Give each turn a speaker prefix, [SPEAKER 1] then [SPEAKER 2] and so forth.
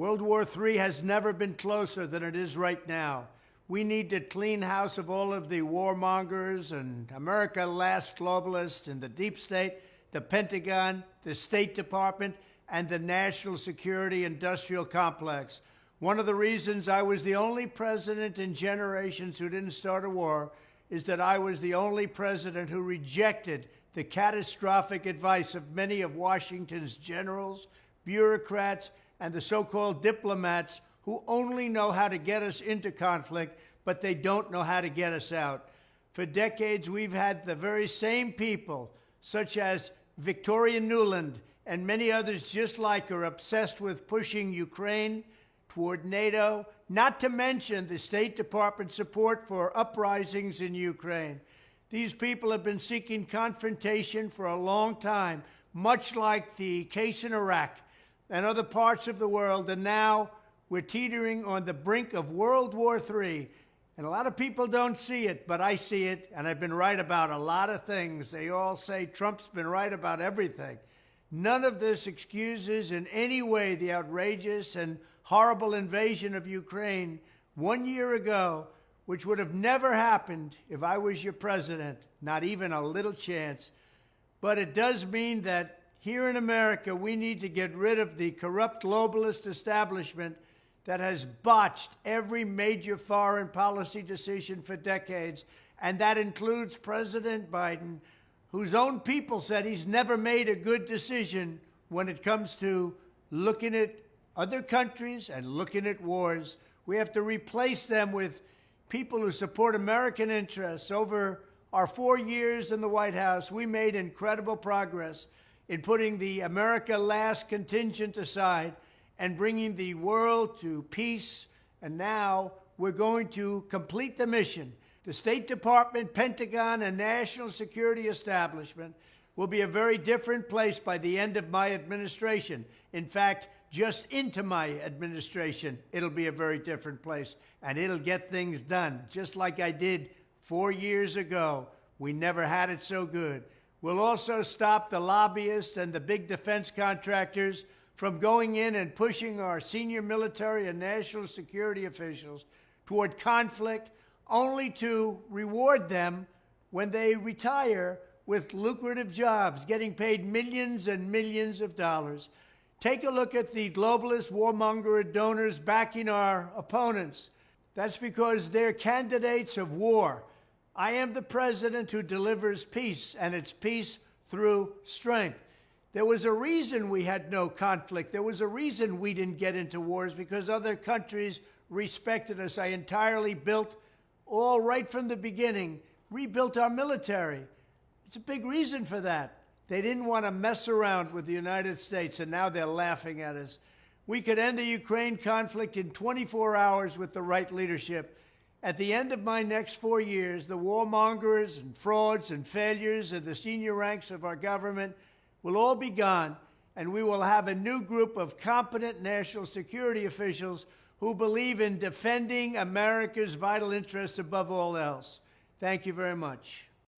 [SPEAKER 1] World War III has never been closer than it is right now. We need to clean house of all of the warmongers and America last globalists in the deep state, the Pentagon, the State Department, and the national security industrial complex. One of the reasons I was the only president in generations who didn't start a war is that I was the only president who rejected the catastrophic advice of many of Washington's generals, bureaucrats, and the so-called diplomats who only know how to get us into conflict, but they don't know how to get us out. For decades, we've had the very same people, such as Victoria Nuland and many others just like her, obsessed with pushing Ukraine toward NATO, not to mention the State Department support for uprisings in Ukraine. These people have been seeking confrontation for a long time, much like the case in Iraq and other parts of the world, and now we're teetering on the brink of World War III. And a lot of people don't see it, but I see it, and I've been right about a lot of things. They all say Trump's been right about everything. None of this excuses in any way the outrageous and horrible invasion of Ukraine 1 year ago, which would have never happened if I was your president, not even a little chance. But it does mean that here in America, we need to get rid of the corrupt globalist establishment that has botched every major foreign policy decision for decades, and that includes President Biden, whose own people said he's never made a good decision when it comes to looking at other countries and looking at wars. We have to replace them with people who support American interests. Over our 4 years in the White House, we made incredible progress in putting the America last contingent aside and bringing the world to peace. And now we're going to complete the mission. The State Department, Pentagon, and national security establishment will be a very different place by the end of my administration. In fact, just into my administration, it'll be a very different place, and it'll get things done, just like I did 4 years ago. We never had it so good. We'll also stop the lobbyists and the big defense contractors from going in and pushing our senior military and national security officials toward conflict, only to reward them when they retire with lucrative jobs, getting paid millions and millions of dollars. Take a look at the globalist warmonger donors backing our opponents. That's because they're candidates of war. I am the president who delivers peace, and it's peace through strength. There was a reason we had no conflict. There was a reason we didn't get into wars, because other countries respected us. I entirely built, all right from the beginning, rebuilt our military. It's a big reason for that. They didn't want to mess around with the United States, and now they're laughing at us. We could end the Ukraine conflict in 24 hours with the right leadership. At the end of my next 4 years, the warmongers and frauds and failures of the senior ranks of our government will all be gone, and we will have a new group of competent national security officials who believe in defending America's vital interests above all else. Thank you very much.